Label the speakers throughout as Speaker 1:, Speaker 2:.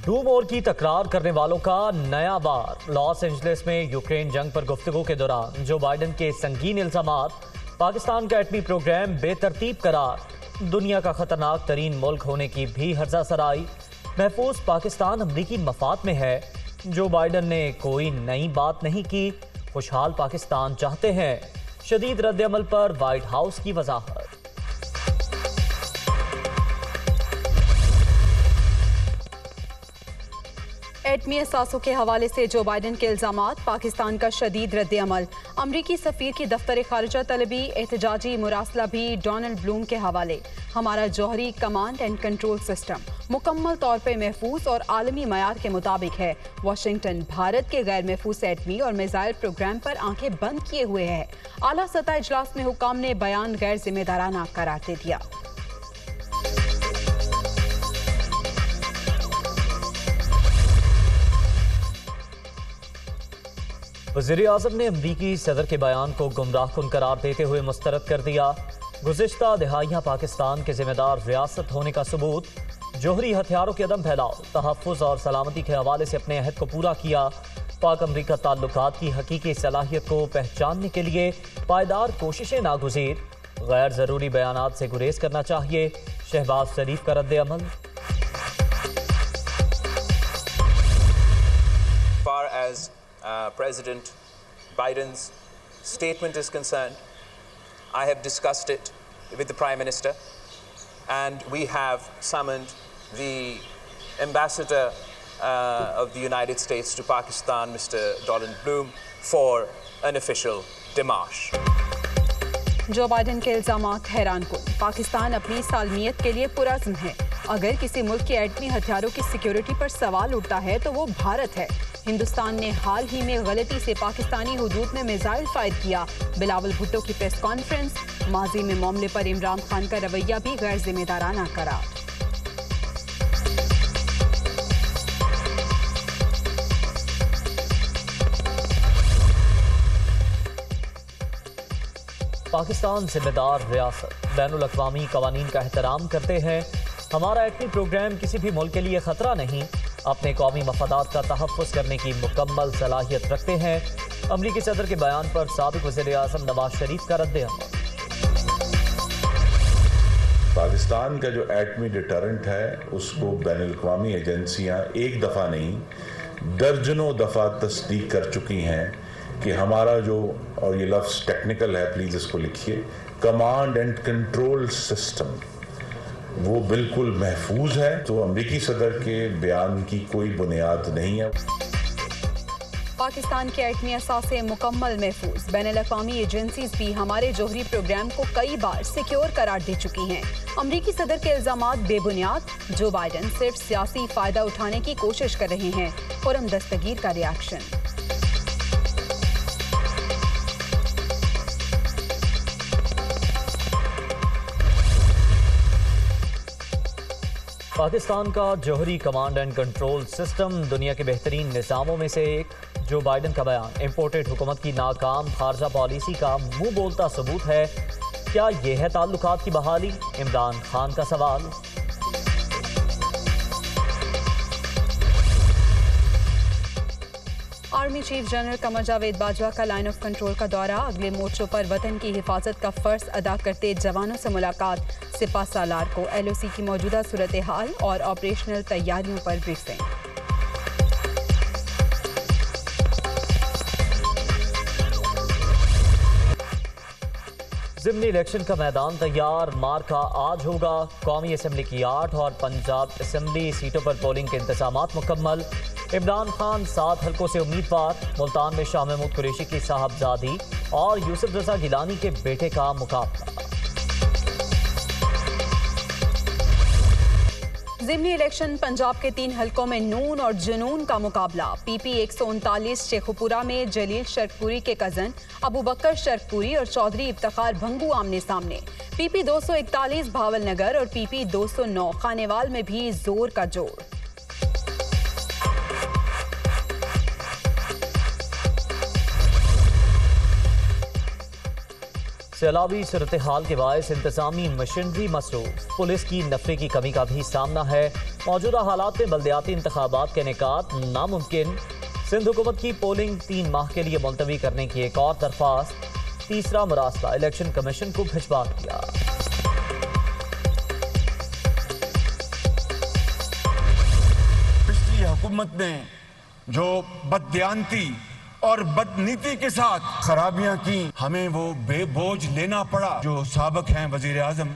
Speaker 1: روم اور کی تکرار کرنے والوں کا نیا بار۔ لاس اینجلس میں یوکرین جنگ پر گفتگو کے دوران جو بائیڈن کے سنگین الزامات، پاکستان کا ایٹمی پروگرام بے ترتیب قرار، دنیا کا خطرناک ترین ملک ہونے کی بھی ہرزہ سرائی، محفوظ پاکستان امریکی مفاد میں ہے۔ جو بائیڈن نے کوئی نئی بات نہیں کی، خوشحال پاکستان چاہتے ہیں۔ شدید رد عمل پر وائٹ ہاؤس کی وضاحت۔
Speaker 2: ایٹمی اثاثوں کے حوالے سے جو بائیڈن کے الزامات، پاکستان کا شدید رد عمل، امریکی سفیر کی دفتر خارجہ طلبی، احتجاجی مراسلہ بھی ڈونلڈ بلوم کے حوالے۔ ہمارا جوہری کمانڈ اینڈ کنٹرول سسٹم مکمل طور پر محفوظ اور عالمی معیار کے مطابق ہے۔ واشنگٹن بھارت کے غیر محفوظ ایٹمی اور میزائل پروگرام پر آنکھیں بند کیے ہوئے ہے۔ اعلیٰ سطح اجلاس میں حکام نے بیان غیر ذمہ دارانہ قرار دے دیا۔
Speaker 1: وزیراعظم نے امریکی صدر کے بیان کو گمراہ کن قرار دیتے ہوئے مسترد کر دیا۔ گزشتہ دہائیاں پاکستان کے ذمہ دار ریاست ہونے کا ثبوت، جوہری ہتھیاروں کے عدم پھیلاؤ، تحفظ اور سلامتی کے حوالے سے اپنے عہد کو پورا کیا۔ پاک امریکہ تعلقات کی حقیقی صلاحیت کو پہچاننے کے لیے پائیدار کوششیں ناگزیر، غیر ضروری بیانات سے گریز کرنا چاہیے۔ شہباز شریف کا رد عمل۔
Speaker 3: President Biden's statement is concerned, I have discussed it with the Prime Minister, and we have summoned the Ambassador of the United States to Pakistan, Mr. Donald Bloom, for an official démarche.
Speaker 2: Joe Biden کے الزامات حیران کن۔ پاکستان اپنی سالمیت کے لیے پرعزم ہے۔ اگر کسی ملک کے ایٹمی ہتھیاروں کی سیکیورٹی پر سوال اٹھتا ہے تو وہ بھارت ہے۔ ہندوستان نے حال ہی میں غلطی سے پاکستانی حدود میں میزائل فائر کیا۔ بلاول بھٹو کی پریس کانفرنس، ماضی میں معاملے پر عمران خان کا رویہ بھی غیر ذمہ دارانہ قرار۔
Speaker 1: پاکستان ذمہ دار ریاست، بین الاقوامی قوانین کا احترام کرتے ہیں۔ ہمارا ایٹمی پروگرام کسی بھی ملک کے لیے خطرہ نہیں، اپنے قومی مفادات کا تحفظ کرنے کی مکمل صلاحیت رکھتے ہیں۔ امریکی صدر کے بیان پر سابق وزیر اعظم نواز شریف کا رد عمل۔
Speaker 4: پاکستان کا جو ایٹمی ڈیٹرنٹ ہے اس کو بین الاقوامی ایجنسیاں ایک دفعہ نہیں درجنوں دفعہ تصدیق کر چکی ہیں کہ ہمارا جو، اور یہ لفظ ٹیکنیکل ہے پلیز اس کو لکھیے، کمانڈ اینڈ کنٹرول سسٹم، وہ بالکل محفوظ ہے۔ تو امریکی صدر کے بیان کی کوئی بنیاد نہیں ہے۔
Speaker 2: پاکستان کے ایٹمی اثاثے مکمل محفوظ۔ بین الاقوامی ایجنسیز بھی ہمارے جوہری پروگرام کو کئی بار سیکیور قرار دے چکی ہیں۔ امریکی صدر کے الزامات بے بنیاد۔ جو بائیڈن صرف سیاسی فائدہ اٹھانے کی کوشش کر رہے ہیں۔ خرم دستگیر کا ریاکشن۔
Speaker 1: پاکستان کا جوہری کمانڈ اینڈ کنٹرول سسٹم دنیا کے بہترین نظاموں میں سے ایک۔ جو بائیڈن کا بیان امپورٹڈ حکومت کی ناکام خارجہ پالیسی کا منہ بولتا ثبوت ہے۔ کیا یہ ہے تعلقات کی بحالی؟ عمران خان کا سوال۔
Speaker 2: Army chief general Qamar Javed Bajwa کا لائن آف کنٹرول کا دورہ، اگلے مورچوں پر وطن کی حفاظت کا فرض ادا کرتے جوانوں سے ملاقات، سپہ سالار کو ایل او سی کی موجودہ صورتحال اور آپریشنل تیاریوں پر بریفنگ۔
Speaker 1: ضمنی الیکشن کا میدان تیار، مارکا آج ہوگا۔ قومی اسمبلی کی 8 اور پنجاب اسمبلی سیٹوں پر پولنگ کے انتظامات مکمل۔ عمران خان 7 حلقوں سے امیدوار۔ ملتان میں شاہ محمود قریشی کی صاحبزادی اور یوسف رضا گیلانی کے بیٹے کا مقابلہ۔
Speaker 2: ضمنی الیکشن پنجاب کے 3 حلقوں میں نون اور جنون کا مقابلہ۔ پی پی 139 شیخوپورہ میں جلیل شرکپوری کے کزن ابو بکر شرکپوری اور چودھری افتخار بھنگو آمنے سامنے۔ پی پی 241 بھاول نگر اور پی پی 209 خانیوال میں بھی زور کا جوڑ۔
Speaker 1: सैलाबी सूरत-ए-हाल के बायस इंतजामी मशीनरी मसरूफ, पुलिस की नफरे की कमी का भी सामना है। मौजूदा हालात में बल्दियाती इंतखाबात के इनेकात नामुमकिन। सिंध हुकूमत की पोलिंग 3 माह के लिए मुलतवी करने की एक और दरख्वास्त। तीसरा मुरासला इलेक्शन कमीशन को भिजवा दिया।
Speaker 5: पिछली हुकूमत ने जो बददियानती और बदनीति के साथ खराबियां की, हमें वो बेबोझ लेना पड़ा। जो साबिक हैं वजीर आजम,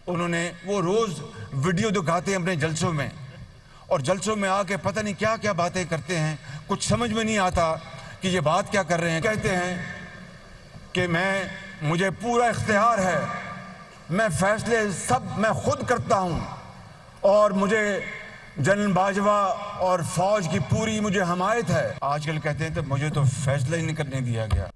Speaker 5: उन्होंने वो रोज वीडियो दिखाते हैं अपने जलसों में, और जलसों में आके पता नहीं क्या क्या बातें करते हैं, कुछ समझ में नहीं आता कि ये बात क्या कर रहे हैं। कहते हैं कि मुझे पूरा इख्तियार है, मैं फैसले सब मैं खुद करता हूँ, और मुझे जनरल बाजवा और फौज की पूरी मुझे हमायत है। आजकल कहते हैं तो मुझे तो फैसला ही नहीं करने दिया गया।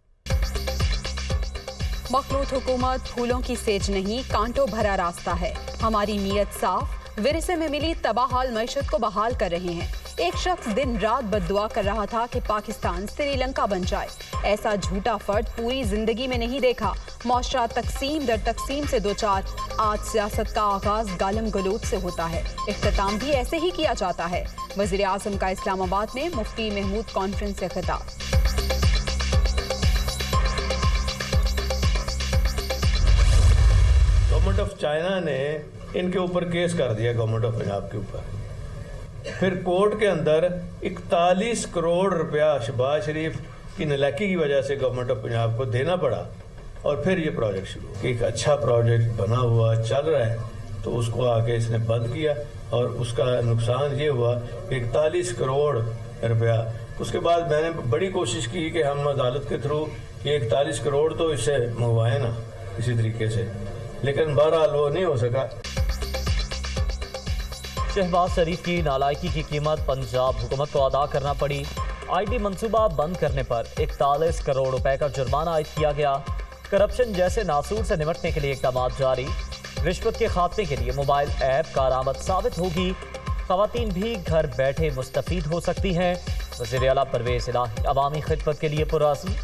Speaker 2: मखलूत हुकूमत फूलों की सेज नहीं, कांटों भरा रास्ता है। हमारी नीयत साफ, विरसे में मिली तबाहाल मईशत को बहाल कर रहे हैं। एक शख्स दिन रात बद्दुआ कर रहा था कि पाकिस्तान श्रीलंका बन जाए। ऐसा झूठा फर्द पूरी जिंदगी में नहीं देखा। मौशरा तकसीम दर तकसीम से दो चार। आज सियासत का आगाज गालम गलोच से होता है, इख्तिताम भी ऐसे ही किया जाता है। वजीर आजम का इस्लामाबाद में मुफ्ती महमूद कॉन्फ्रेंस से खिताब।
Speaker 6: गवर्नमेंट ऑफ चाइना ने इनके ऊपर केस कर दिया, गवर्नमेंट ऑफ पंजाब के ऊपर। फिर कोर्ट के अंदर 41 करोड़ रुपया शहबाज शरीफ की नलायकी की वजह से गवर्नमेंट ऑफ पंजाब को देना पड़ा, और फिर ये प्रोजेक्ट शुरू। एक अच्छा प्रोजेक्ट बना हुआ चल रहा है, तो उसको आके इसने बंद किया, और उसका नुकसान ये हुआ 41 करोड़ रुपया। उसके बाद मैंने बड़ी कोशिश की कि हम अदालत के थ्रू ये 41 करोड़ तो इससे मंगवाए ना किसी तरीके से, लेकिन बहरहाल वो नहीं हो सका।
Speaker 1: शहबाज शरीफ की नालायकी की कीमत पंजाब हुकूमत को अदा करना पड़ी। आईटी मंसूबा बंद करने पर 41 करोड़ रुपए का जुर्माना आयद किया गया। करप्शन जैसे नासूर से निपटने के लिए इक़दाम जारी। रिश्वत के खात्मे के लिए मोबाइल ऐप कारआमद साबित होगी। ख़वातीन भी घर बैठे मुस्तफ़ीद हो सकती हैं। वज़ीर आला परवेज़ इलाही अवामी खिदमत के लिए पुरअज़्म।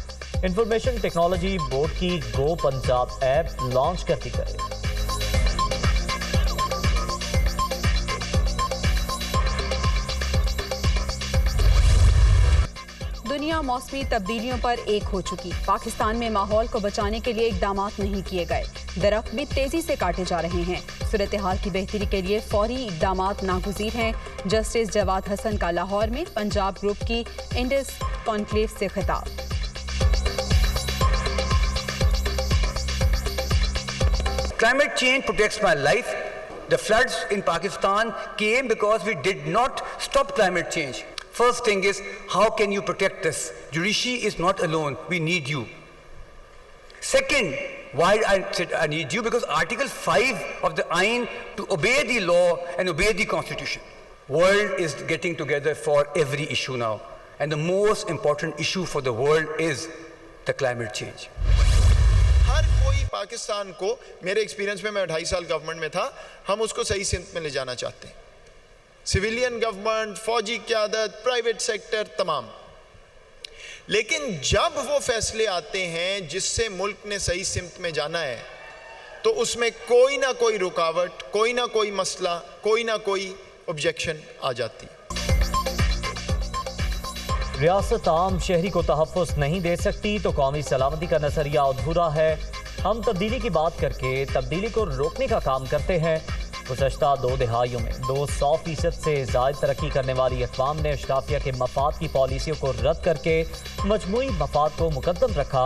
Speaker 1: इंफॉर्मेशन टेक्नोलॉजी बोर्ड की गो पंजाब ऐप लॉन्च कर दी गई।
Speaker 2: दुनिया मौसमी तब्दीलियों पर एक हो चुकी। पाकिस्तान में माहौल को बचाने के लिए इकदाम नहीं किए गए। दरख्त भी तेजी से काटे जा रहे हैं। सूरत हाल की बेहतरी के लिए फौरी इकदाम नागुज़ीर हैं। जस्टिस जवाद हसन का लाहौर में पंजाब ग्रुप की इंडस कॉन्क्लेव से खिताब।
Speaker 7: Climate change protects my life. The floods in Pakistan came because we did not stop climate change. First thing is, how can you protect this? Judiciary is not alone. We need you. Second, why I said I need you? Because Article 5 of the Ain to obey the law and obey the Constitution. World is getting together for every issue now. And the most important issue for the world is the climate change.
Speaker 8: हर कोई पाकिस्तान को, मेरे experience में, मैं 2.5 साल government में था, हम उसको सही सिमत में ले जाना चाहते हैं। सिविलियन गवर्नमेंट, फौजी क़यादत, प्राइवेट सेक्टर, तमाम। लेकिन जब वो फैसले आते हैं जिससे मुल्क ने सही सिमत में जाना है, तो उसमें कोई ना कोई रुकावट, कोई ना कोई मसला, कोई ना कोई ऑब्जेक्शन आ जाती।
Speaker 1: रियासत आम शहरी को तहफ़्फ़ुज़ नहीं दे सकती तो कौमी सलामती का नज़रिया अधूरा है। हम तब्दीली की बात करके तब्दीली को रोकने का काम करते हैं। गुज़श्ता 2 दहाइयों में 200% से ज़ायद तरक्की करने वाली अक़वाम ने अशराफिया के मफाद की पॉलिसियों को रद्द करके मजमूई मफाद को मुकद्दम रखा।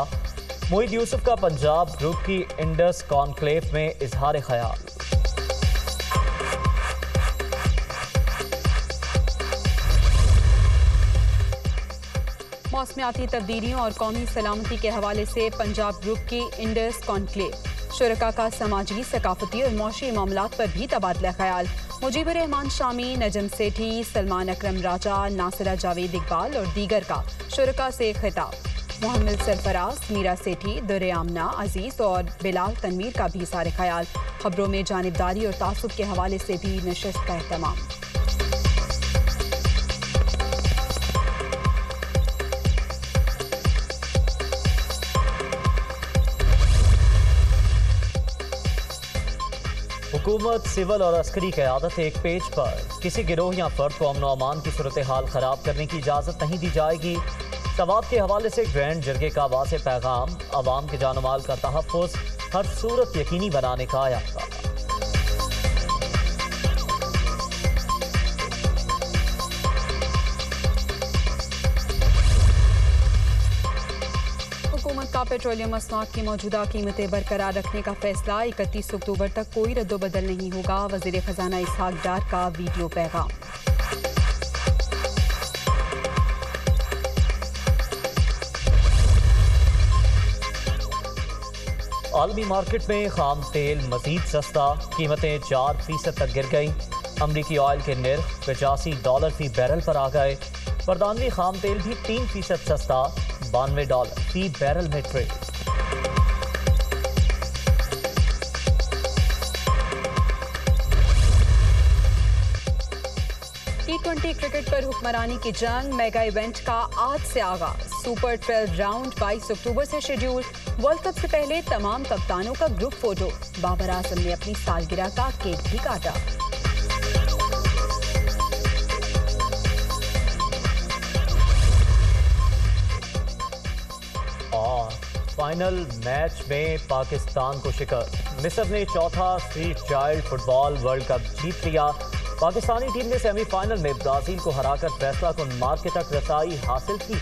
Speaker 1: मोहिद यूसुफ का पंजाब ग्रुप की इंडस कॉन्क्लेव में इजहार ख्याल।
Speaker 2: मौसमियाती तब्दीलियों और कौमी सलामती के हवाले से पंजाब ग्रुप की इंडस कॉन्क्लेव। शुरका का समाजी, सकाफती और मौशी मामलात पर भी तबादला ख्याल। मुजीबुर रहमान शामी, नजम सेठी, सलमान अकरम राजा, नासिरा जावेद इकबाल और दीगर का शुरका से खिताब। मोहम्मद सरफराज, मीरा सेठी, दुर्रे आमना, अजीज और बिलाल तनवीर का भी सारे ख्याल। खबरों में जानिबदारी और तासुब के हवाले से भी नशिस्त का एहतमाम।
Speaker 1: हुकूमत, सिविल और अस्करी क़यादत एक पेज पर। किसी गिरोह या फर्द को अमन व अमान की सूरत हाल ख़राब करने की इजाज़त नहीं दी जाएगी। सवाब के हवाले से ग्रैंड जरगे का वाज़ेह पैगाम, अवाम के जान माल का तहफ़्फ़ुज़ हर सूरत यकीनी बनाने का आयाता।
Speaker 2: हुकूमत का पेट्रोलियम मसनूआत की मौजूदा कीमतें बरकरार रखने का फैसला। 31 अक्टूबर तक कोई रद्दोबदल नहीं होगा। वज़ीर ख़जाना इसहाक डार का वीडियो पैगाम।
Speaker 1: आलमी मार्केट में खाम तेल मजीद सस्ता, कीमतें 4% तक गिर गईं। अमरीकी ऑयल के निर्ख $85 फी बैरल पर आ गए। बरतानवी खाम तेल भी 3% सस्ता, $92 फी बैरल में ट्रेड।
Speaker 2: T20 क्रिकेट पर हुक्मरानी की जंग, मेगा इवेंट का आज से आगाज। सुपर 12 राउंड 22 अक्टूबर से शेड्यूल। वर्ल्ड कप से पहले तमाम कप्तानों का ग्रुप फोटो। बाबर आजम ने अपनी सालगिरह का केक भी काटा।
Speaker 1: और फाइनल मैच में पाकिस्तान को शिकस्त। मिस्र ने चौथा street child football world cup जीत लिया। पाकिस्तानी टीम ने सेमीफाइनल में ब्राजील को हराकर फैसला कुन मार्के तक रसाई हासिल की।